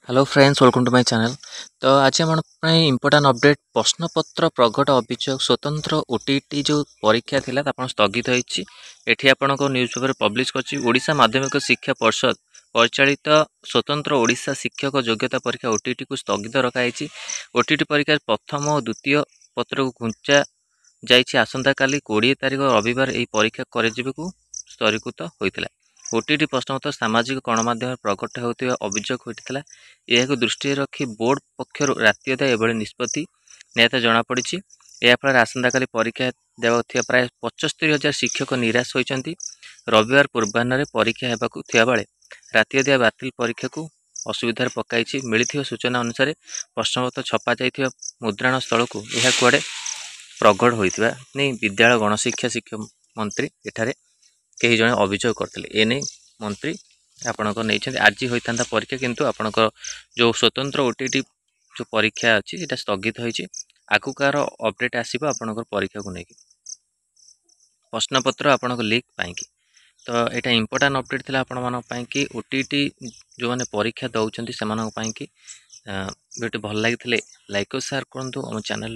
Hello friends, welcome to my channel. तो आज हम इम्पोर्टाट अपडेट प्रश्नपत्र प्रगट अभियोग स्वतंत्र ओटीटी जो परीक्षा थिला आपण स्थगित होईछि। एठी आपण को न्यूज़ पेपर पब्लिश करछि ओडिशा माध्यमिक शिक्षा परिषद परिचालित स्वतंत्र ओडिशा शिक्षक योग्यता परीक्षा ओटीटी को स्थगित रखाई। ओटीटी परीक्षा प्रथम और द्वितीय पत्र को घुंचा जाइछि आसंता काली 20 तारिख रविवार एही परीक्षा करेजिबेकु स्तरीकृत होइतिला। ओटीटी प्रश्नपत्र सामाजिक गणमाध्यम प्रकट होता अभियोग होता। यह दृष्टि रखी बोर्ड पक्षर राति अधा एभली निष्पत्ति निहत जमापड़ी। याफल आसंता काली परीक्षा देवा प्राय 75,000 शिक्षक निराश होती। रविवार पूर्वाह्न परीक्षा होगा बेले राति अधा बातिल परीक्षा को असुविधार पकई। मिली सूचना अनुसार प्रश्नपत्र छपा जा मुद्राण स्थल को यह कुआड़े प्रगट होता नहीं विद्यालय गणशिक्षा शिक्षा मंत्री एठारे कई जने अभियोग करते। एने मंत्री आपणक नहीं आज होता परीक्षा किंतु आपणकर जो स्वतंत्र ओटीटी जो परीक्षा अच्छी से स्थगित होती। आगु कार अपडेट आसो आपणकर परीक्षा को लेकिन प्रश्नपत्र आपणक लीक पाई। तो यहाँ इम्पोर्टाट अपडेट थी आपण कि ओटीटी जो मैंने परीक्षा दौरान से कि वीडियो भल लगी लाइक और शेयर करूँ। आम चैनल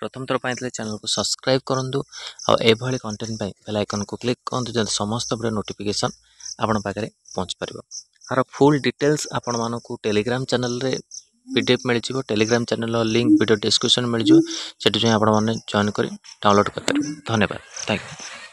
प्रथम थर पाई चैनल को सब्सक्राइब करूँ और एभली कंटेंट बेल आइकन को क्लिक करूँ जब समस्त वीडियो नोटिफिकेशन आपण पाखे पहुँच पार। यार फुल डिटेल्स आपण मानक टेलीग्राम चैनल रे पीडीएफ मिल जाव। Telegram channel link video description मिल जाव। सेठी आप जॉइन कर डाउनलोड कर। धन्यवाद। Thank you.